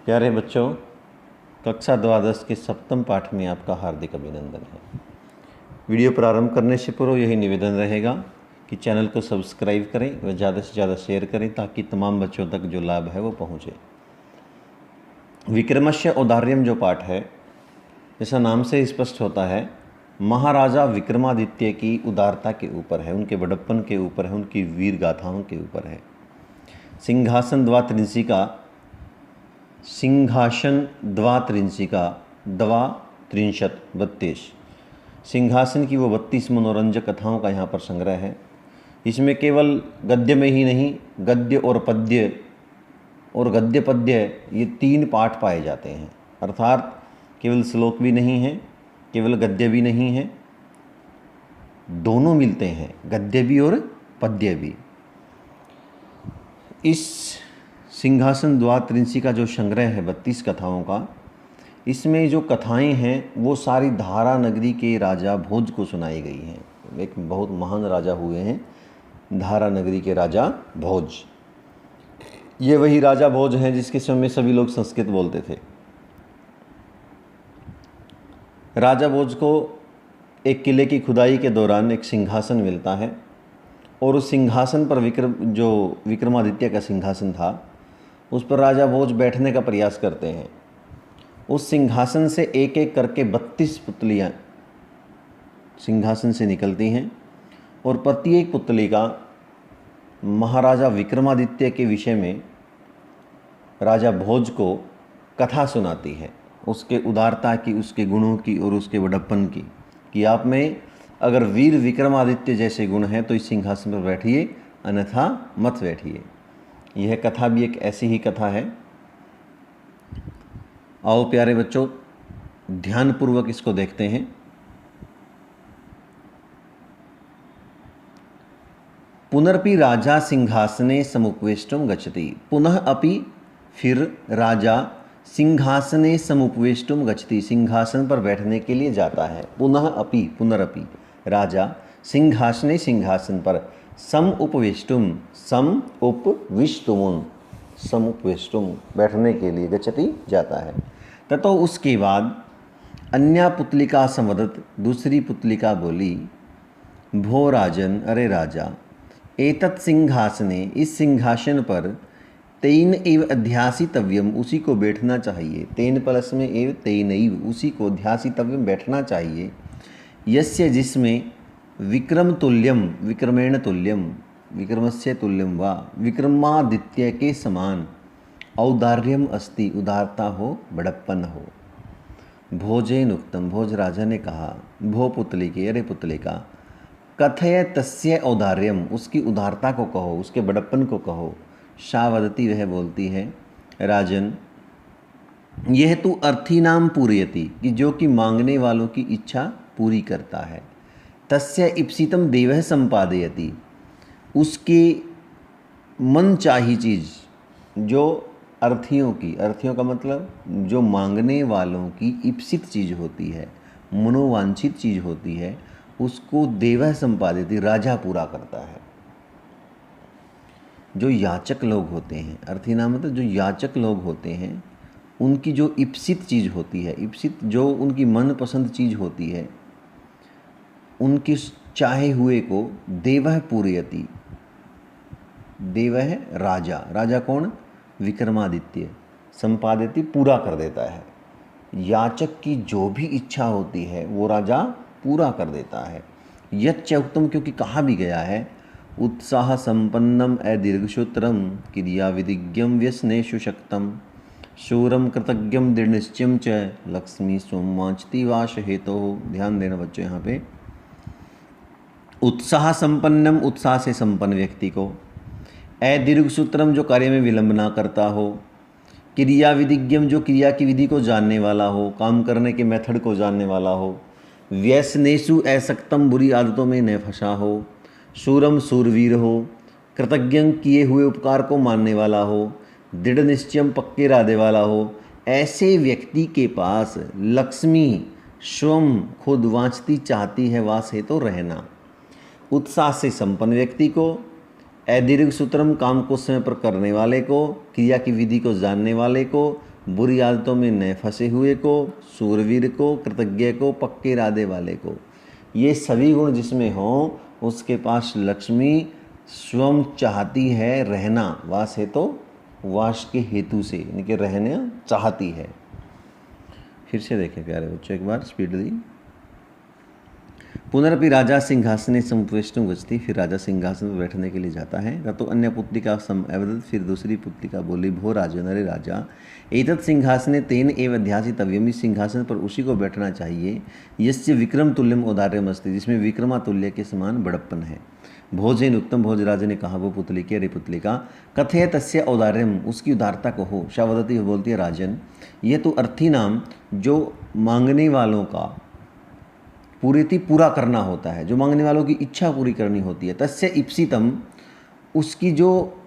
प्यारे बच्चों, कक्षा द्वादश के सप्तम पाठ में आपका हार्दिक अभिनंदन है। वीडियो प्रारंभ करने से पूर्व यही निवेदन रहेगा कि चैनल को सब्सक्राइब करें व ज़्यादा से ज़्यादा शेयर करें ताकि तमाम बच्चों तक जो लाभ है वो पहुँचे। विक्रमस्य औदार्यम जो पाठ है, जैसा नाम से स्पष्ट होता है, महाराजा विक्रमादित्य की उदारता के ऊपर है, उनके बड़प्पन के ऊपर है, उनकी वीर गाथाओं के ऊपर है। सिंहासन द्वात्रिंशिका द्वा त्रिंशत 32 सिंहासन की वो 32 मनोरंजक कथाओं का यहाँ पर संग्रह है। इसमें केवल गद्य में ही नहीं, गद्य और पद्य और गद्य पद्य ये 3 पाठ पाए जाते हैं। अर्थात केवल श्लोक भी नहीं है, केवल गद्य भी नहीं है, दोनों मिलते हैं, गद्य भी और पद्य भी। इस सिंहासन द्वात्रिंशी का जो संग्रह है 32 कथाओं का, इसमें जो कथाएं हैं वो सारी धारा नगरी के राजा भोज को सुनाई गई हैं। एक बहुत महान राजा हुए हैं धारा नगरी के राजा भोज। ये वही राजा भोज हैं जिसके समय में सभी लोग संस्कृत बोलते थे। राजा भोज को एक किले की खुदाई के दौरान एक सिंहासन मिलता है और उस सिंहासन पर विक्रमादित्य का सिंहासन था, उस पर राजा भोज बैठने का प्रयास करते हैं। उस सिंहासन से एक एक करके 32 पुतलियाँ सिंहासन से निकलती हैं और प्रत्येक पुतली का महाराजा विक्रमादित्य के विषय में राजा भोज को कथा सुनाती है, उसके उदारता की, उसके गुणों की और उसके बड़प्पन की, कि आप में अगर वीर विक्रमादित्य जैसे गुण हैं तो इस सिंहासन पर बैठिए, अन्यथा मत बैठिए। यह कथा भी एक ऐसी ही कथा है। आओ प्यारे बच्चों, ध्यानपूर्वक इसको देखते हैं। पुनरपि राजा सिंहासने समुपवेष्टुम गच्छति। पुनः अपि फिर राजा सिंहासने समुपवेष्टुम गच्छति, सिंहासन पर बैठने के लिए जाता है। पुनः अपि, पुनरपि राजा सिंहासने, सिंहासन पर, सम उपवेष्टुम, सम उपविष्टुम, समुपवेष्टुम बैठने के लिए गच्छति जाता है। ततो उसके बाद अन्या पुतलिका संवदत, दूसरी पुतलिका बोली, भो राजन, अरे राजा, एतत् सिंहासने, इस सिंहासन पर, तेन एव अध्यासितव्यम, उसी को बैठना चाहिए। तेन प्लस में एव तेनैव, उसी को, अध्यासितव्यम बैठना चाहिए। यस्य, जिसमें, विक्रम तुल्यम, विक्रमेण तुल्यम, विक्रमस्य तुल्यम वा, विक्रमादित्य के समान, औदार्यम अस्ति, उदारता हो, बड़प्पन हो। भोजेन उक्तम, भोज राजा ने कहा, भो पुतली के, अरे पुतले का, कथय तस्य औदार्यम, उसकी उदारता को कहो, उसके बड़प्पन को कहो। सा वदती, वह बोलती है, राजन, यह तू अर्थीनाम पूरयति, कि जो कि मांगने वालों की इच्छा पूरी करता है। तस्य इप्सितम देवः संपादयति, उसके मन चाही चीज़, जो अर्थियों की, अर्थियों का मतलब जो मांगने वालों की इप्सित चीज़ होती है, मनोवांछित चीज़ होती है, उसको देवः संपादयति, राजा पूरा करता है। जो याचक लोग होते हैं, अर्थीनाम मतलब जो याचक लोग होते हैं, उनकी जो इप्सित चीज़ होती है, इप्सित जो उनकी मनपसंद चीज़ होती है, उनके चाहे हुए को देवः पूरयति, देवः राजा, राजा कौन, विक्रमादित्य, संपादयति पूरा कर देता है। याचक की जो भी इच्छा होती है वो राजा पूरा कर देता है। यच्च उक्तम, क्योंकि कहा भी गया है, उत्साह संपन्नम अदीर्घसूत्रम क्रिया विदिज्ञम व्यसनेषु शक्तम शूरम कृतज्ञम दृढ़निश्चयम च लक्ष्मी सोमवांचती वाश हेतु। ध्यान देना बच्चों यहाँ पे, उत्साह संपन्नम, उत्साह से संपन्न व्यक्ति को, अदीर्घ सूत्रम, जो कार्य में विलंब ना करता हो, क्रिया विदिज्ञम, जो क्रिया की विधि को जानने वाला हो, काम करने के मेथड को जानने वाला हो, व्यसनेषु, असक्तम, बुरी आदतों में न फंसा हो, शूरम, शूरवीर हो, कृतज्ञ, किए हुए उपकार को मानने वाला हो, दृढ़ निश्चयम, पक्के इरादे वाला हो, ऐसे व्यक्ति के पास लक्ष्मी स्वयं खुद वांछती, चाहती है, वास है तो रहना। उत्साह से संपन्न व्यक्ति को, अदीर्घ सूत्रम, काम को समय पर करने वाले को, क्रिया की विधि को जानने वाले को, बुरी आदतों में न फंसे हुए को, सूरवीर को, कृतज्ञ को, पक्के इरादे वाले को। ये सभी गुण जिसमें हों उसके पास लक्ष्मी स्वयं चाहती है रहना। वास है तो वास के हेतु से, यानी कि रहना चाहती है। फिर से देखें प्यारे बच्चों, एक बार स्पीड दी। पुनरपि राजा सिंहासने समुपवेष्टुम गच्छति, फिर राजा सिंहासन पर बैठने के लिए जाता है। तो अन्य पुत्रिका अवदत्, फिर दूसरी पुत्रिका बोली, भो राजन, अरे राजा, एतत् सिंहासने तेन एव अध्यासितव्यम्, इस सिंहासन पर उसी को बैठना चाहिए, यस्य विक्रम तुल्यम औदार्यम अस्ति, जिसमें विक्रमातुल्य के समान बड़प्पन है। भोजेन उत्तम, भोजराज ने कहा वो पुतली के, अरे पुतलिका, कथय तस्य औदार्यम, उसकी उदारता कहो। शावदती बोलती है, राजन, ये तो अर्थी नाम, जो मांगने वालों का पूरेति पूरा करना होता है, जो मांगने वालों की इच्छा पूरी करनी होती है। तस्य इप्सितम, उसकी जो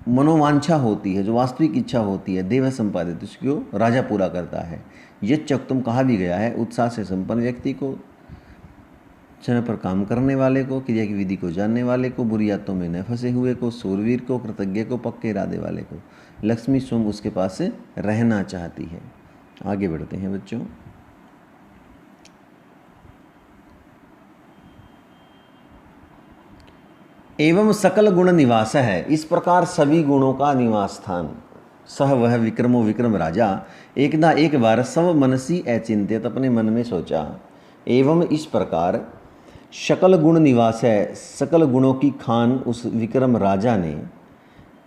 मनोवांछा होती है, जो वास्तविक इच्छा होती है, देव संपादित, उसको राजा पूरा करता है। ये चक्तुम, कहा भी गया है, उत्साह से संपन्न व्यक्ति को, समय पर काम करने वाले को, क्रिया की विधि को जानने वाले को, बुरी आदतों में न फंसे हुए को, सूरवीर को, कृतज्ञ को, पक्के इरादे वाले को। लक्ष्मी स्वयं उसके पास रहना चाहती है। आगे बढ़ते हैं बच्चों। एवं सकल गुण निवास है, इस प्रकार सभी गुणों का निवास स्थान। सह वह विक्रमो, विक्रम राजा, एकदा एक बार सब मनसी अचिंत्यत, अपने मन में सोचा। एवं इस प्रकार सकल गुण निवास है, सकल गुणों की खान उस विक्रम राजा ने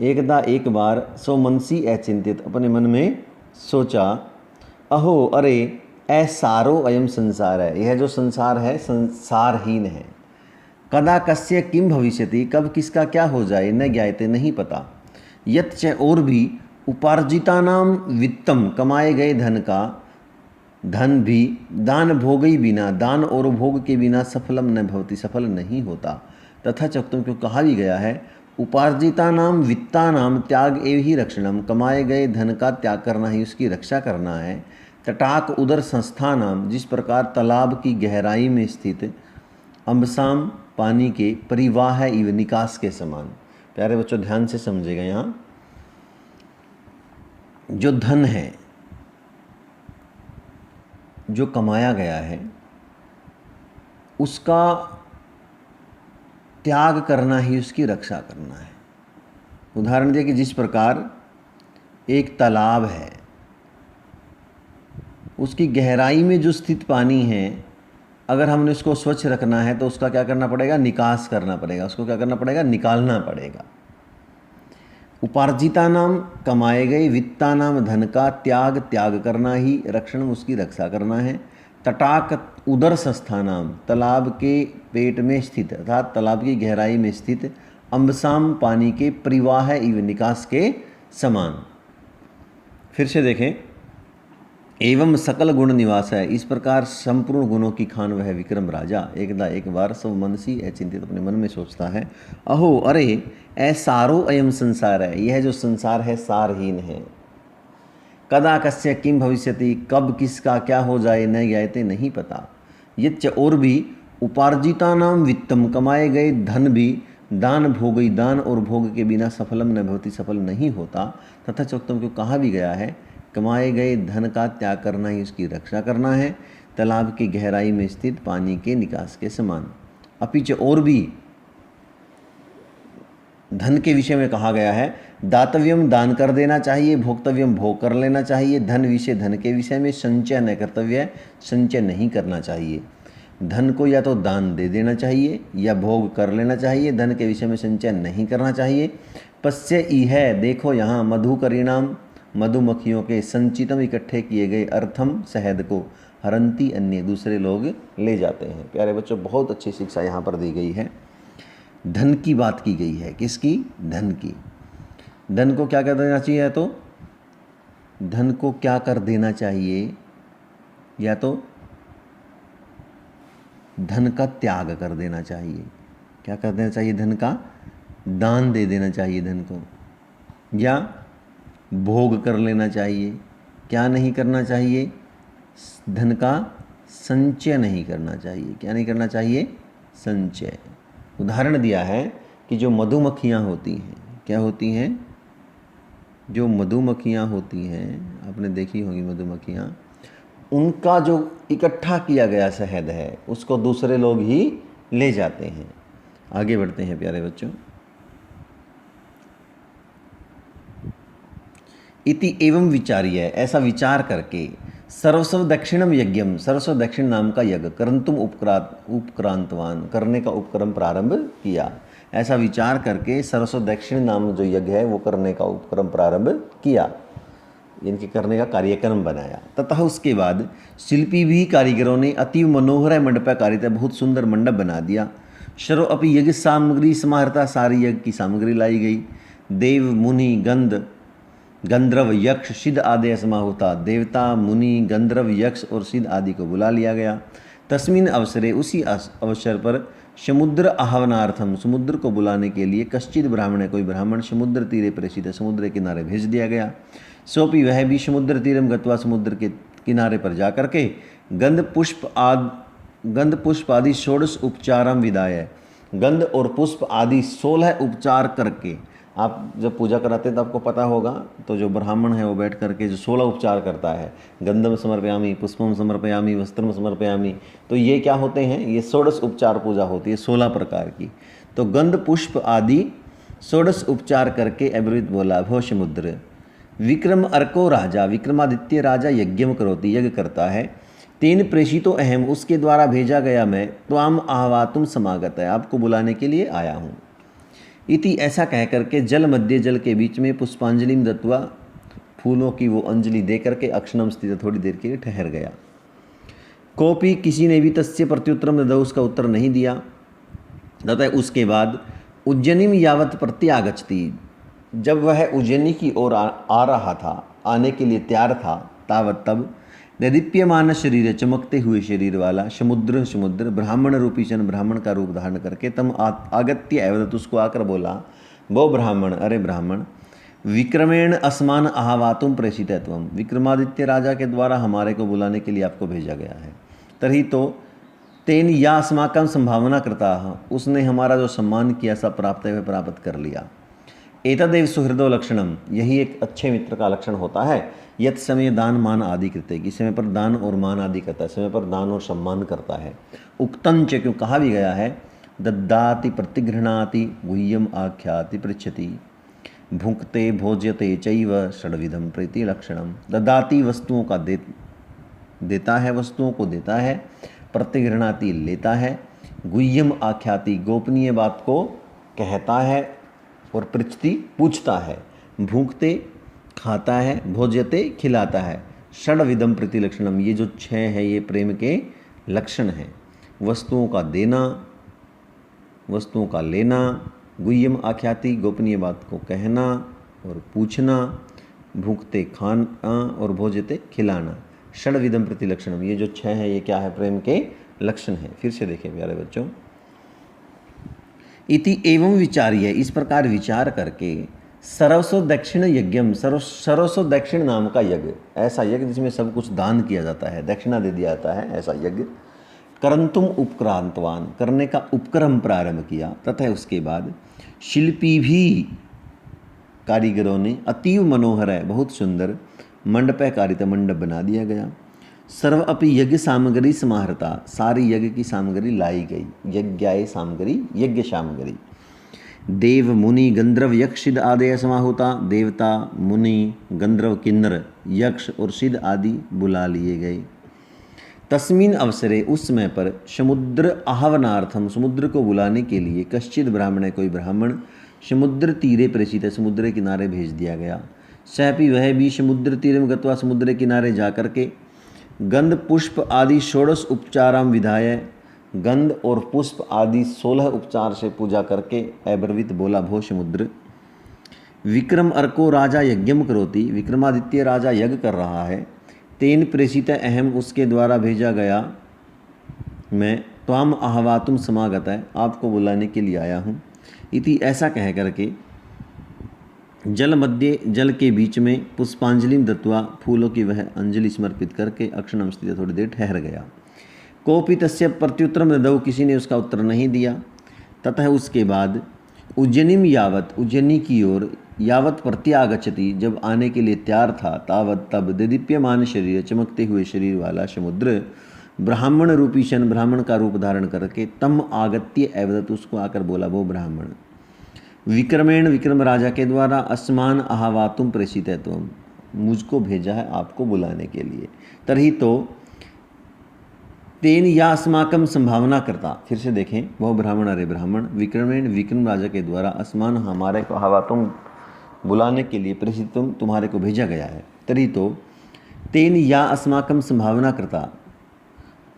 एकदा एक बार सो मनसी अचिंतित, अपने मन में सोचा। अहो, अरे, ऐसारो अयम संसार है, यह जो संसार है संसारहीन है। कदा कस्य किम भविष्यति, कब किसका क्या हो जाए, न ज्ञायते, नहीं पता। यत् च, और भी, उपार्जितानाम वित्तम, कमाए गए धन का, धन भी, दान भोगई बिना, दान और भोग के बिना, सफलम न भवति, सफल नहीं होता। तथा चक्तुम, क्यों कहा भी गया है, उपार्जितानाम वित्तानाम त्याग एव ही रक्षणम, कमाए गए धन का त्याग करना ही उसकी रक्षा करना है। तटाक उदर संस्थानाम, जिस प्रकार तालाब की गहराई में स्थित अम्बसाम, पानी के, परिवाह इव, निकास के समान। प्यारे बच्चों ध्यान से समझेगा, यहाँ जो धन है, जो कमाया गया है, उसका त्याग करना ही उसकी रक्षा करना है। उदाहरण दिया कि जिस प्रकार एक तालाब है, उसकी गहराई में जो स्थित पानी है, अगर हमने उसको स्वच्छ रखना है तो उसका क्या करना पड़ेगा, निकास करना पड़ेगा, उसको क्या करना पड़ेगा, निकालना पड़ेगा। उपार्जिता नाम, कमाए गए, वित्ता नाम, धन का, त्याग करना ही, रक्षण, उसकी रक्षा करना है। तटाक उदर संस्थानाम, तालाब के पेट में स्थित अर्थात तालाब की गहराई में स्थित, अम्बसाम, पानी के, परिवाह इव, निकास के समान। फिर से देखें, एवं सकल गुण निवास है, इस प्रकार संपूर्ण गुणों की खान वह विक्रम राजा एकदा एक बार सब मनसी अचिंतित, अपने मन में सोचता है। अहो, अरे, ऐसारो अयम संसार है, यह जो संसार है सारहीन है। कदा कस्य किम भविष्यति, कब किसका क्या हो जाए, न ज्ञायते, नहीं पता। यच्च, और भी, उपार्जिता नाम वित्तम, कमाए गए धन भी, दान भोगई, दान और भोग के बिना, सफलम न भवति, सफल नहीं होता। तथा चोक्तम, को कहा भी गया है, कमाए गए धन का त्याग करना ही उसकी रक्षा करना है, तालाब की गहराई में स्थित पानी के निकास के समान। अपिच, और भी, धन के विषय में कहा गया है, दातव्यम, दान कर देना चाहिए, भोक्तव्यम, भोग कर लेना चाहिए। धन विषय, धन के विषय में संचय न कर्तव्य है, संचय नहीं करना चाहिए। धन को या तो दान दे देना चाहिए या भोग कर लेना चाहिए, धन के विषय में संचय नहीं करना चाहिए। पश्य ई है, देखो यहाँ, मधुकरीणाम, मधुमक्खियों के, संचितम, इकट्ठे किए गए, अर्थम, शहद को, हरंती अन्य, दूसरे लोग ले जाते हैं। प्यारे बच्चों बहुत अच्छी शिक्षा यहाँ पर दी गई है। धन की बात की गई है, किसकी, धन की। धन को क्या कर देना चाहिए, तो धन को क्या कर देना चाहिए, या तो धन का त्याग कर देना चाहिए। क्या कर देना चाहिए, धन का दान दे देना चाहिए धन को, या भोग कर लेना चाहिए। क्या नहीं करना चाहिए, धन का संचय नहीं करना चाहिए। क्या नहीं करना चाहिए, संचय। उदाहरण दिया है कि जो मधुमक्खियाँ होती हैं, क्या होती हैं, जो मधुमक्खियाँ होती हैं, आपने देखी होंगी मधुमक्खियाँ, उनका जो इकट्ठा किया गया शहद है उसको दूसरे लोग ही ले जाते हैं। आगे बढ़ते हैं प्यारे बच्चों। इति एवं विचार्य, ऐसा विचार करके, सर्वस्व दक्षिणम यज्ञम, सर्वस्व दक्षिण नाम का यज्ञ, करंतुम उपक्रांतवान, करने का उपक्रम प्रारंभ किया। ऐसा विचार करके सर्वस्व दक्षिण नाम जो यज्ञ है वो करने का उपक्रम प्रारंभ किया, इनके करने का कार्यक्रम बनाया। तथा उसके बाद शिल्पी भी कारीगरों ने अतीव मनोहर मंडपाकारिता, बहुत सुंदर मंडप बना दिया। सर्व अपनी यज्ञ सामग्री समाहरता, सारी यज्ञ की सामग्री लाई गई। देव मुनि गंधर्व यक्ष सिद्ध आदि समाहुता, देवता मुनि गंधर्व यक्ष और सिद्ध आदि को बुला लिया गया। तस्मिन अवसरे, उसी अवसर पर, समुद्र आह्वानार्थम, समुद्र को बुलाने के लिए, कश्चित ब्राह्मण, कोई ब्राह्मण, समुद्र तीरे प्रेषित, समुद्र के किनारे भेज दिया गया। सोपी, वह भी समुद्र तीरम गत्वा, समुद्र के किनारे पर जाकर के, गंध पुष्प आदि षोडश उपचारम विदाय, गंध और पुष्प आदि 16 उपचार करके, आप जब पूजा कराते हैं तो आपको पता होगा, तो जो ब्राह्मण है वो बैठ करके जो 16 उपचार करता है, गंधम समर्पयामी, पुष्पम समर्पयामी, वस्त्रम समर्पयामी, तो ये क्या होते हैं, ये 16 उपचार पूजा होती है 16 प्रकार की। तो गंध पुष्प आदि 16 उपचार करके अब्रवीत बोला, भो समुद्र। विक्रम अर्को राजा, विक्रमादित्य राजा यज्ञम करोति, यज्ञ करता है। तेन प्रेषितो अहम, उसके द्वारा भेजा गया मैं, त्वाम आह्वातुम समागत है, आपको बुलाने के लिए आया हूँ। इति, ऐसा कह करके, जल मध्य, जल के बीच में, पुष्पांजलिम दत्वा, फूलों की वो अंजलि दे करके, अक्षणम स्थित, थोड़ी देर के लिए ठहर गया। कोपी, किसी ने भी तस्य प्रत्युत्तरम ददौ, उसका उत्तर नहीं दिया। तथा उसके बाद उज्जैनिम यावत प्रत्यागच्छति, जब वह उज्जैनी की ओर आ रहा था, आने के लिए तैयार था, तावत तब, दीप्यमान शरीर, चमकते हुए शरीर वाला, समुद्र ब्राह्मण रूपी सन, ब्राह्मण का रूप धारण करके, तम आगत्य अवदत, उसको आकर बोला, वो ब्राह्मण, अरे ब्राह्मण, विक्रमेण अस्मान आह्वातुम प्रेषितत्वम, विक्रमादित्य राजा के द्वारा हमारे को बुलाने के लिए आपको भेजा गया है। तभी तो तेन या अस्माकम संभावना करता, उसने हमारा जो सम्मान किया सब प्राप्त है, वह प्राप्त कर लिया। एतदेव सुहृदो लक्षणम, यही एक अच्छे मित्र का लक्षण होता है। यत समय दान मान आदि करते, कि समय पर दान और मान आदि करता है, समय पर दान और सम्मान करता है। उक्तंच, क्यों कहा भी गया है, दद्दाति प्रतिगृह्णाति गुह्यम आख्याति पृच्छति, भुंक्ते भोज्यते चैव षड्विधम प्रीति लक्षणम। ददाति, वस्तुओं का देता है, वस्तुओं को देता है। प्रतिगृह्णाति, लेता है। गुह्यम आख्याति, गोपनीय बात को कहता है। और पृच्छति, पूछता है। भूखते, खाता है। भोज्यते, खिलाता है। षड्विधम प्रीति लक्षणम, ये जो 6 है ये प्रेम के लक्षण हैं। वस्तुओं का देना, वस्तुओं का लेना, गुह्यम आख्याति, गोपनीय बात को कहना और पूछना, भूखते खाना और भोज्यते खिलाना। षड्विधम प्रीति लक्षणम, ये जो 6 है ये क्या है, प्रेम के लक्षण है। फिर से देखें प्यारे बच्चों, इति एवं विचार्य, इस प्रकार विचार करके, सर्वस्व दक्षिण यज्ञम, सर्वस्व दक्षिण नाम का यज्ञ, ऐसा यज्ञ जिसमें सब कुछ दान किया जाता है, दक्षिणा दे दिया जाता है, ऐसा यज्ञ करंतुम उपक्रांतवान, करने का उपक्रम प्रारंभ किया। तथा उसके बाद शिल्पी भी, कारीगरों ने, अतीव मनोहर है, बहुत सुंदर, मंडपकारिता, मंडप बना दिया गया। सर्व अपनी यज्ञ सामग्री समाहरता, सारी यज्ञ की सामग्री लाई गई। यज्ञाय सामग्री, यज्ञ सामग्री। देव मुनि गंधर्व यक्ष सिद्ध आदि समाहुता, देवता मुनि गंधर्व किन्नर यक्ष और सिद्ध आदि बुला लिए गए। तस्मिन अवसरे, उस समय पर, समुद्र आह्वानार्थम, समुद्र को बुलाने के लिए, कश्चित ब्राह्मण, कोई ब्राह्मण, समुद्र तीरे प्रेषित, समुद्र किनारे भेज दिया गया। सैपी, वह भी, समुद्र तीरे में गत्वा, समुद्र किनारे जाकर के, गंध पुष्प आदि षोडश उपचाराम विधाय, गंध और पुष्प आदि 16 उपचार से पूजा करके अब्रवीत बोला, भो समुद्र। विक्रम अर्को राजा यज्ञम करोति, विक्रमादित्य राजा यज्ञ कर रहा है। तेन प्रेषित अहम, उसके द्वारा भेजा गया मैं। त्वाम आह्वातुम समागत है, आपको बुलाने के लिए आया हूँ। इति, ऐसा कह करके, जल मध्य, जल के बीच में, पुष्पांजलिम दत्वा, फूलों की वह अंजलि समर्पित करके, अक्षणम स्थित, थोड़ी देर ठहर गया। कोपी तस्य प्रत्युत्तरम ददौ, किसी ने उसका उत्तर नहीं दिया। ततः उसके बाद उज्जैनीम यावत, उज्जैनी की ओर, यावत प्रत्यागच्छति, जब आने के लिए तैयार था, तावत तब, देदीप्यमान शरीर, चमकते हुए शरीर वाला समुद्र, ब्राह्मण रूपी शन, ब्राह्मण का रूप धारण करके, तम आगत्य एवदत, उसको आकर बोला वो ब्राह्मण, विक्रमेण, विक्रम राजा के द्वारा, अस्मान आहावातुम प्रेषित है, तुम मुझको भेजा है आपको बुलाने के लिए। तरही तो तेन या अस्माकम संभावना करता, फिर से देखें, वह ब्राह्मण, अरे ब्राह्मण, विक्रमेण, विक्रम राजा के द्वारा, अस्मान, हमारे को, हवातुम बुलाने के लिए, प्रेषितुम, तुम्हारे को भेजा गया है। तरी तो तेन या अस्माकम संभावना करता,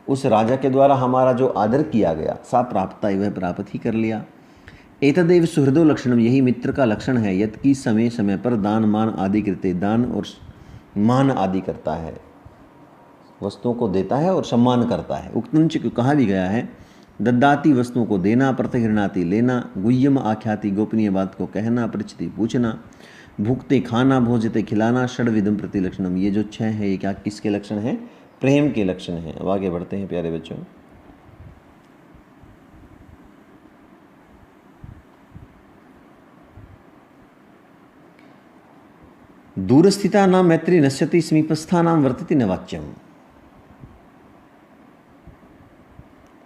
उस राजा के द्वारा हमारा जो आदर किया गया, सा प्राप्ता, वह प्राप्त ही कर लिया। एतदेव सुहृदो लक्षणम, यही मित्र का लक्षण है, यत की समय समय पर दान मान आदि करते, दान और मान आदि करता है, वस्तुओं को देता है और सम्मान करता है। उक्तंच को कहा भी गया है, दद्दाती, वस्तुओं को देना, प्रतिगृणाती लेना, गुह्यम आख्याति, गोपनीय बात को कहना, पृच्छति पूछना, भुक्ते खाना, भोजते खिलाना, षड्विधम प्रतिलक्षणम, ये जो 6 है ये क्या किसके लक्षण हैं? प्रेम के लक्षण हैं। अब आगे बढ़ते हैं प्यारे बच्चों। दूरस्थिता नाम मैत्री नश्यति, समीपस्था नाम वर्तति न वाच्यम।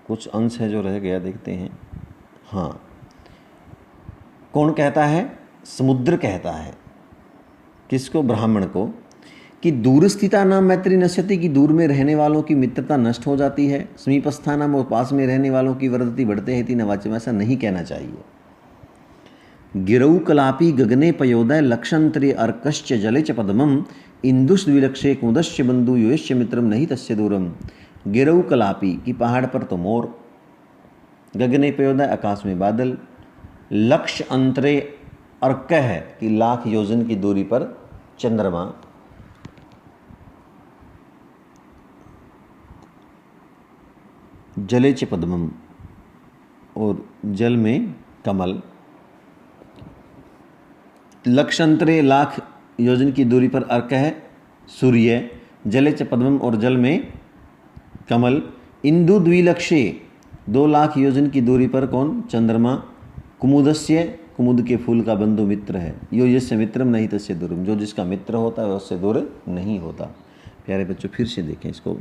कुछ अंश है जो रह गया, देखते हैं। हाँ, कौन कहता है? समुद्र कहता है। किसको? ब्राह्मण को, कि दूरस्थिता नाम मैत्री नश्यति, की दूर में रहने वालों की मित्रता नष्ट हो जाती है, समीपस्था नाम, और पास में रहने वालों की वर्धति बढ़ते हेति न वाच्यम, ऐसा नहीं कहना चाहिए। गिरौ कलापी गगने पयोदय, लक्षंतरे अर्कश्च जले च पद्मम, इंदुष द्विलक्षे कुमुदश्च बंधु, योश्च मित्रम नहीं तस्य दूरम। गिरौ कलापी, की पहाड़ पर तो मोर, गगने पयोदय, आकाश में बादल, लक्ष अंतरे अर्क है, कि लाख योजन की दूरी पर चंद्रमा, जले च पद्मम, और जल में कमल, लक्षंतरे, लाख योजन की दूरी पर अर्क है सूर्य, जले च पद्मम, और जल में कमल, इंदु द्विलक्षे, 2 लाख योजन की दूरी पर कौन? चंद्रमा, कुमुदस्य, कुमुद के फूल का बंधु मित्र है, यो यस्य मित्रम नहीं तस्य दूरम, जो जिसका मित्र होता है उससे दूर नहीं होता। प्यारे बच्चों फिर से देखें इसको।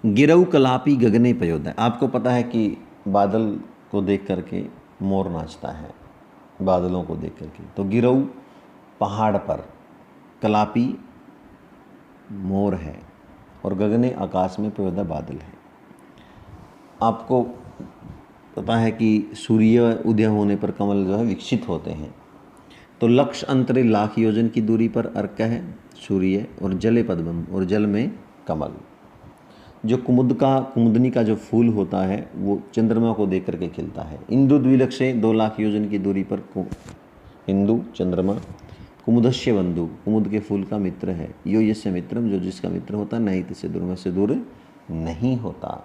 गिरौ कलापी गगने पयोदय, आपको पता है कि बादल को देख करके मोर नाचता है, बादलों को देख करके। तो गिरौ पहाड़ पर, कलापी मोर है, और गगने आकाश में, पयोदय बादल है। आपको पता है कि सूर्य उदय होने पर कमल जो है विकसित होते हैं। तो लक्ष अंतरे, लाख योजन की दूरी पर अर्क है सूर्य, और जले पद्मम, और जल में कमल। जो कुमुदनी का जो फूल होता है वो चंद्रमा को देख करके खिलता है। इंदु द्विलक्षे, 2 लाख योजन की दूरी पर इंदु चंद्रमा, कुमुदस्य बंधु, कुमुद के फूल का मित्र है, यो यस्य मित्रम, जो जिसका मित्र होता है, नहीं तस्य दूरम, से दूर नहीं होता।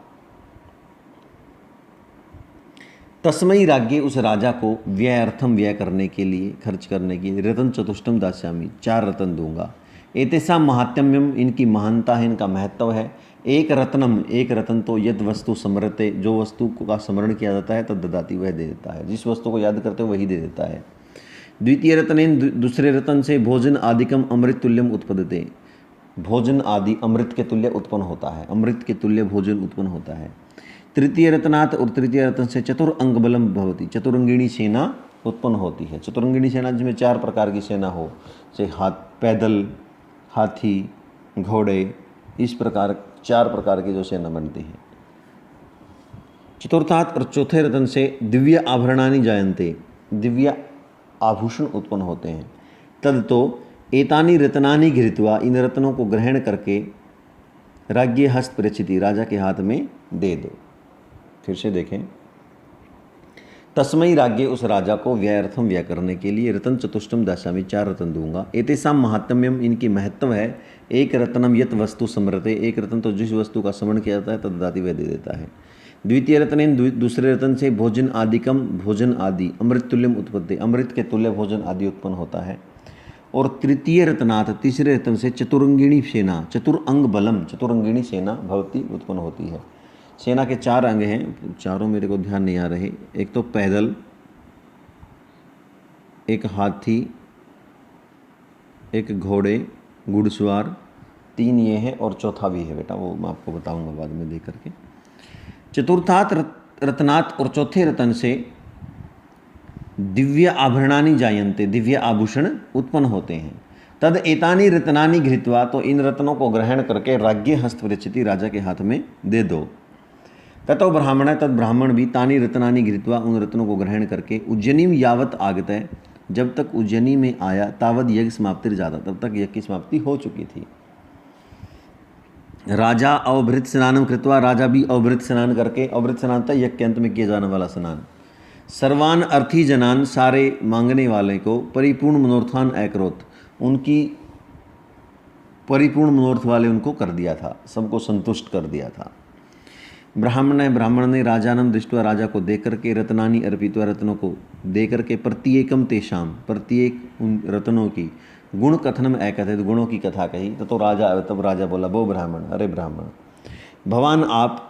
तस्मै राज्ञे, उस राजा को, व्यय अर्थम, व्यय करने के लिए, खर्च करने के लिए, रतन चतुष्टम दास्यामि, 4 रतन दूंगा। एतेषां महात्म्यम, इनकी महानता है, इनका महत्व है। एक रत्नम, एक रतन तो, यद वस्तु स्मरते, जो वस्तु का स्मरण किया जाता है, तद ददाति, वह दे देता है, जिस वस्तु को याद करते हो वही दे देता है। द्वितीय रत्नेन, दूसरे रतन से, भोजन आदिकम अमृत तुल्यम उत्पद्यते, भोजन आदि अमृत के तुल्य उत्पन्न होता है, अमृत के तुल्य भोजन उत्पन्न होता है। तृतीय रत्नात्, और तृतीय रत्न से चतुरंग बलम भवति, चतुरंगिणी सेना उत्पन्न होती है। चतुरंगिणी सेना जिसमें 4 प्रकार की सेना हो, जैसे पैदल, हाथी, घोड़े, इस प्रकार 4 प्रकार की जो सेना बनती है। चतुर्थात्, और चौथे रत्न से, दिव्य आभरणानि जायन्ते, दिव्य आभूषण उत्पन्न होते हैं। तद तो एतानि रत्नानि गृहीत्वा, इन रत्नों को ग्रहण करके, राज्ञे हस्त प्रेषिति, राजा के हाथ में दे दो। फिर से देखें, तस्मै राज्ञे, उस राजा को, व्यय अर्थम, व्यय करने के लिए, रतन चतुष्टम दास्यामि, 4 रतन दूंगा। एतेषां महात्म्यम, इनकी महत्व है। एक रत्नम यत वस्तु स्मरते, एक रतन तो जिस वस्तु का स्मरण किया जाता है तद ददाति, वह दे देता है। द्वितीय रत्नेन, दूसरे रतन से, भोजन आदिकम, भोजन आदि, अमृत तुल्यम उत्पत्ति, अमृत के तुल्य भोजन आदि उत्पन्न होता है। और तृतीय रत्नात्, तीसरे रतन से, चतुरंगिणी सेना, चतुरंग बलम, चतुरंगिणी सेना भवती उत्पन्न होती है। सेना के 4 अंग हैं, चारों मेरे को ध्यान नहीं आ रहे। एक तो पैदल, एक हाथी, एक घोड़े घुड़सवार, 3 ये हैं और चौथा भी है बेटा, वो मैं आपको बताऊंगा बाद में दे करके। चतुर्थात रत्नात्, और चौथे रतन से दिव्य आभरणानि जायन्ते, दिव्य आभूषण उत्पन्न होते हैं। तद एतानि रत्नानि घृत्वा, तो इन रत्नों को ग्रहण करके राज्ञ हस्त पृच्छति, राजा के हाथ में दे दो। ततो ब्राह्मण, तद ब्राह्मण भी तानि रत्नानि घृत्वा, उन रत्नों को ग्रहण करके उज्जयिनीम यावत आगतः, जब तक उज्जयिनी में आया, तावद यज्ञ समाप्तिर जाता, तब तक यज्ञ की समाप्ति हो चुकी थी। राजा अवभृत स्नानम कृत्वा, राजा भी अवभृत स्नान करके, अवभृत स्नान था यज्ञ के अंत में किया जाने वाला स्नान। सर्वान अर्थी जनान, सारे मांगने वाले को, परिपूर्ण मनोर्थान अकरोत, उनकी परिपूर्ण मनोर्थ वाले उनको कर दिया था, सबको संतुष्ट कर दिया था। ब्राह्मण ने राजानम दृष्टवा, राजा को देख करके, रत्नानि अर्पित्वा, रत्नों को दे करके, प्रत्येकम तेषाम, प्रत्येक उन रत्नों की, गुण कथनम एकथित, गुणों की कथा कही। तो राजा, तब राजा बोला, वो ब्राह्मण, अरे ब्राह्मण, भगवान आप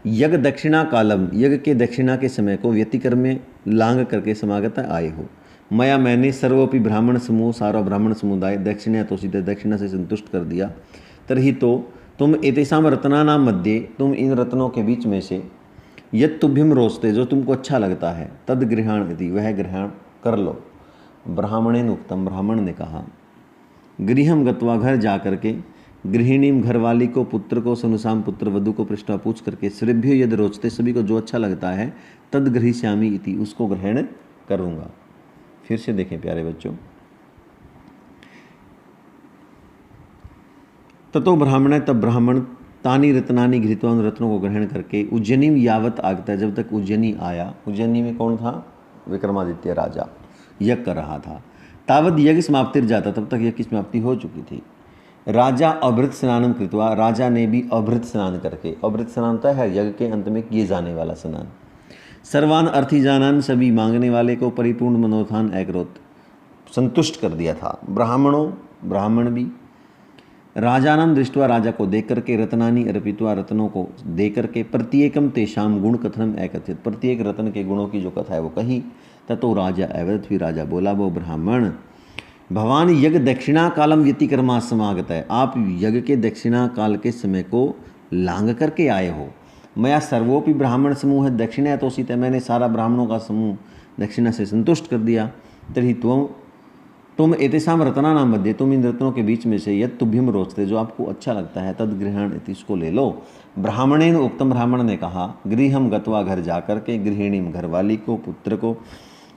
यज्ञ दक्षिणा कालम, यज्ञ के दक्षिणा के समय को व्यतिक्रम में लांग करके समागत आए हो। मया, मैंने सर्वोपि ब्राह्मण समूह, सारा ब्राह्मण समुदाय दक्षिणा तो सीधे दक्षिणा से संतुष्ट कर दिया। तरही तो तुम एतेषाम रत्नानाम मध्य, तुम इन रत्नों के बीच में से यद तुभ्यम रोचते, जो तुमको अच्छा लगता है, तद गृहण यदि, वह ग्रहण कर लो। ब्राह्मणेन उक्तम, ब्राह्मण ने कहा, गृहम गत्वा, घर जा करके, गृहिणीम, घरवाली को, पुत्र को, सनुसाम पुत्र वधु को पृष्ठा पूछ करके, श्रेभ्यो यद रोचते, सभी को जो अच्छा लगता है, तद गृहीष्यामि इति, उसको ग्रहण करूँगा। फिर से देखें प्यारे बच्चों, ततो ब्राह्मण, तब ब्राह्मण, तानि रत्नानि घृत्वा, उन रत्नों को ग्रहण करके, उज्जयिनी यावत आगता, जब तक उज्जयिनी आया। उज्जयिनी में कौन था? विक्रमादित्य राजा यज्ञ कर रहा था। तावद यज्ञ समाप्तिर जाता, तब तक यज्ञ की समाप्ति हो चुकी थी। राजा अभृत स्नानम कृत्वा, राजा ने भी अभृत स्नान करके, अभृत स्नान होता है यज्ञ के अंत में किए जाने वाला स्नान। सर्वान अर्थी जानान, सभी मांगने वाले को, परिपूर्ण मनोथान अकरोत, संतुष्ट कर दिया था। ब्राह्मण भी, राजानम दृष्टवा, राजा को देख करके, रत्नानि अर्पित्वा, रत्नों को दे करके, प्रत्येकम तेषाम गुण कथनम एकथित, प्रत्येक रत्न के गुणों की जो कथा है वो कही। ततो राजा अवदत, फिर राजा बोला, वो ब्राह्मण, भगवान यज्ञ दक्षिणा कालम व्यतिक्रमा समागत है, आप यज्ञ के दक्षिणा काल के समय को लांग करके आए हो। मैं सर्वोपि ब्राह्मण समूह है दक्षिणा तोषित है, मैंने सारा ब्राह्मणों का समूह दक्षिणा से संतुष्ट कर दिया। तरी तुम एतेषाम रत्नानाम मध्य, तुम इन रत्नों के बीच में से यद तुभ्यम रोचते, जो आपको अच्छा लगता है, तद गृहण, इसको ले लो। ब्राह्मणेन उत्तम, ब्राह्मण ने कहा, गृहम गत्वा, घर जा करके, गृहिणीम, घरवाली को, पुत्र को,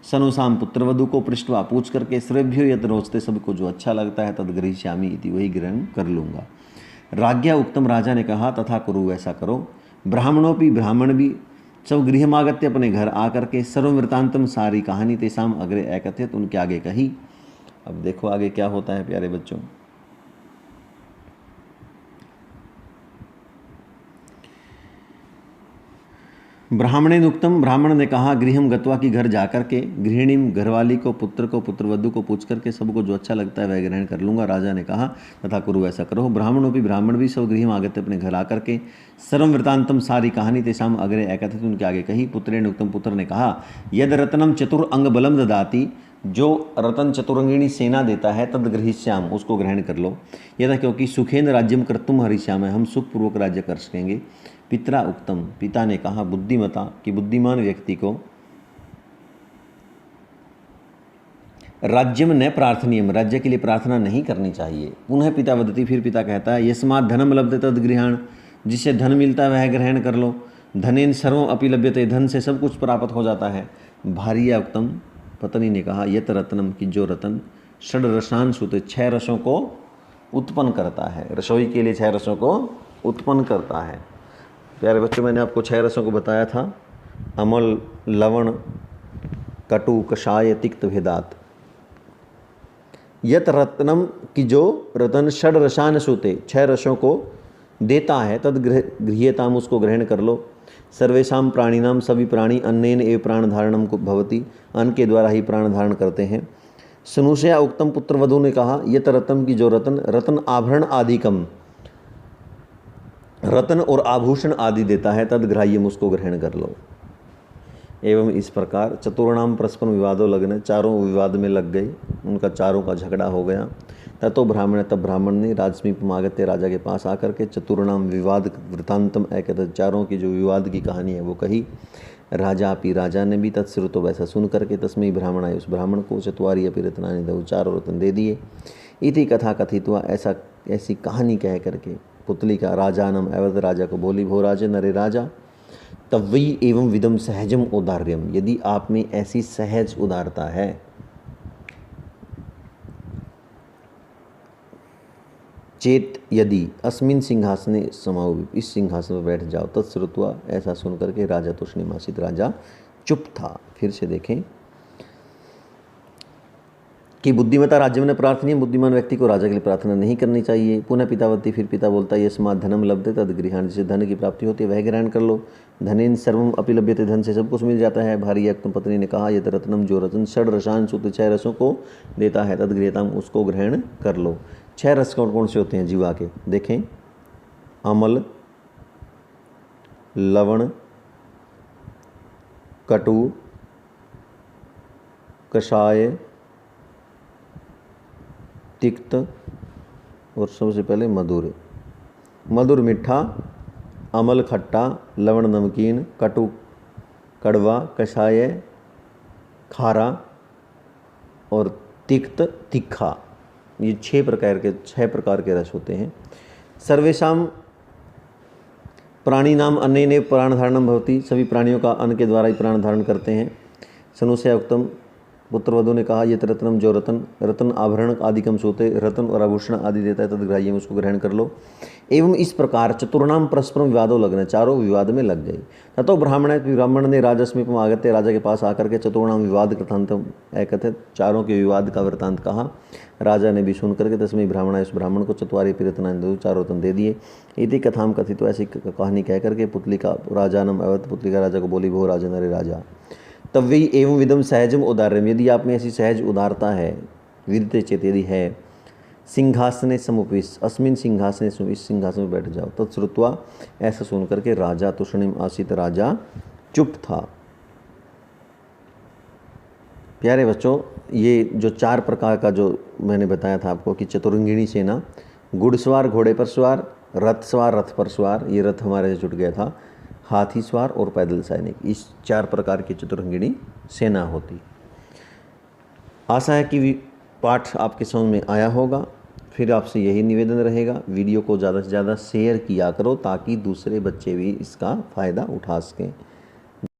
सनुसाम पुत्रवधु को, पृष्ठवा, पूछ करके, श्रेभ्यो यद रोचते, सबको जो अच्छा लगता है, तद गृहीष्यामि इति, वही ग्रहण कर लूँगा। राज्ञा उत्तम, राजा ने कहा, तथा कुरु, वैसा करो। ब्राह्मणोपि, ब्राह्मण भी सब गृहमागत्य, अपने घर आकर के, सर्ववृतांतम, सारी कहानी तेषाम अग्रे एकथित, उनके आगे कही। अब देखो आगे क्या होता है प्यारे बच्चों। ब्राह्मणेन उक्तम, ब्राह्मण ने कहा, गृहम गत्वा, की घर जाकर के, गृहिणीम, घरवाली को, पुत्र को, पुत्रवधु को पूछ करके, सबको जो अच्छा लगता है वह ग्रहण कर लूँगा। राजा ने कहा, तथा कुरु, ऐसा करो। ब्राह्मणों भी, ब्राह्मण भी सब गृहम आगत्य, अपने घर आकर के, सर्व वृतांतम, सारी कहानी तेषाम अग्रे एकथित, उनके आगे कही। पुत्रेण उक्तम, पुत्र ने कहा, यद रत्नम चतुर अंग बलम ददाति, जो रतन चतुरंगिणी सेना देता है, तद गृहीष्याम, उसको ग्रहण कर लो। यथा, क्योंकि सुखेन राज्यम कर्तुम हरिष्याम है, हम सुखपूर्वक राज्य कर सकेंगे। पितरा उक्तम, पिता ने कहा, बुद्धिमता, कि बुद्धिमान व्यक्ति को राज्यम न प्रार्थनीयम, राज्य के लिए प्रार्थना नहीं करनी चाहिए। पुनः पिता वदति, फिर पिता कहता है, यस्मात् धनम लभते तद गृहाण, जिससे धन मिलता है वह ग्रहण कर लो। धनेन सर्वम अपि लभ्यते, धन से सब कुछ प्राप्त हो जाता है। भार्या उक्तम, पत्नी ने कहा, यत रत्नम, की जो रतन षड रसान सुते, 6 रसों को उत्पन्न करता है, रसोई के लिए 6 रसों को उत्पन्न करता है। प्यारे बच्चों, मैंने आपको 6 रसों को बताया था, अमल, लवण, कटु, कषाय, तिक्त, भेदात। यत रत्नम, की जो रतन षड रसान सुते, 6 रसों को देता है, तद गृह्यताम, उसको ग्रहण कर लो। सर्वेशाम प्राणिनाम, सभी प्राणी, अन्नेन एव प्राण धारणम को भवति, अन्न के द्वारा ही प्राण धारण करते हैं। सनुषया उक्तम, पुत्रवधु ने कहा, यत रत्नम, की जो रतन, रतन आभरण आदिकम, रत्न और आभूषण आदि देता है, तद ग्राह्यम, उसको ग्रहण कर लो। एवं इस प्रकार चतुर्णाम परस्पर विवादों लगने, चारों विवाद में लग गए, उनका चारों का झगड़ा हो गया। ततो ब्राह्मण, तब ब्राह्मण ने राजसमीपम आगत्य, राजा के पास आकर के चतुर्णाम विवाद वृतांतम एकत, चारों की जो विवाद की कहानी है वो कही। राजा अपि, राजा ने भी तत्श्रुतो, वैसा सुन करके तस्मै ब्राह्मणाय, उस ब्राह्मण को चत्वारि अपि रत्नानि दो, चारों रत्न दे दिए। इति कथा कथित्वा, ऐसा ऐसी कहानी कह करके पुतलिका राजानम अवध, राजा को बोली, भो राजे नरे राजा, तव्वयि एवं विदम सहजम औदार्यम, यदि आप में ऐसी सहज उदारता है, चेत यदि अस्मिन सिंहासने समाओ, इस सिंहासन पर बैठ जाओ। तत्श्रुत्वा, ऐसा सुन करके राजा तुष्णीमासित, राजा चुप था। फिर से देखें कि बुद्धिमता राज्य में प्रार्थना, बुद्धिमान व्यक्ति को राजा के लिए प्रार्थना नहीं करनी चाहिए। पुनः पितावती, फिर पिता बोलता है, यस्मात् धनम लभते तद गृहाण, जिससे धन की प्राप्ति होती है वह ग्रहण कर लो। धनेन सर्वम अपि लभ्यते, धन से सब कुछ मिल जाता है। भारी यज्ञ पत्नी ने कहा, यत रत्नम, जो रत्न षड रसायन सूत्र 6 रसों को देता है, तद गृहताम, उसको ग्रहण कर लो। 6 रस कौन कौन से होते हैं जीवा के, देखें, अमल, लवण, कटु, कषाय, तिक्त और सबसे पहले मधुर। मधुर मीठा, अमल खट्टा, लवण नमकीन, कटु कड़वा, कषाय खारा और तिक्त तीखा। ये 6 प्रकार के रस होते हैं। सर्वेषाम प्राणी नाम अन्नेन प्राण धारणम भवति, सभी प्राणियों का अन्न के द्वारा ही प्राण धारण करते हैं। सनुषया उक्तम, पुत्रवधु ने कहा, ये रत्नम, जो रत्न आभरण आदिकम सोते, रत्न और आभूषण आदि देता है, तद ग्राह्यम, उसको ग्रहण कर लो। एवं इस प्रकार चतुर्णाम परस्पर विवादों लगने, चारों विवाद में लग गए। ततो ब्राह्मण ने राजसमीपम आगत्य, राजा के पास आकर के चतुर्णाम विवाद वृतांतम एकथ, चारों के विवाद का वृतांत कहा। राजा ने भी सुन करके तस्मै ब्राह्मणाय, उस ब्राह्मण को चत्वारि अपि रत्नानि दो, 4 रत्न दे दिए। इति कथाम कथित, तो ऐसी कहानी कह करके पुतलिका राजानम अवध, पुतलिका राजा को बोली, भो राजन अरे राजा, तव्वयि एवं विदम सहजम उदार्यम, यदि आप में ऐसी सहज उदारता है, विदिते चेत, यदि है, सिंहासने समुपविश, अस्मिन सिंहासने, इस सिंहासन में बैठ जाओ। तत्श्रुत्वा, ऐसा सुन करके राजा तुष्णीम आसित, राजा चुप था। प्यारे बच्चों, ये जो 4 प्रकार का जो मैंने बताया था आपको कि चतुरंगिणी सेना, घुड़सवार घोड़े पर सवार, रथ सवार रथ पर सवार, ये रथ हमारे से छूट गया था, हाथी सवार और पैदल सैनिक, इस 4 प्रकार की चतुरंगिणी सेना होती। आशा है कि पाठ आपके समझ में आया होगा। फिर आपसे यही निवेदन रहेगा, वीडियो को ज़्यादा से ज़्यादा शेयर किया करो ताकि दूसरे बच्चे भी इसका फ़ायदा उठा सकें।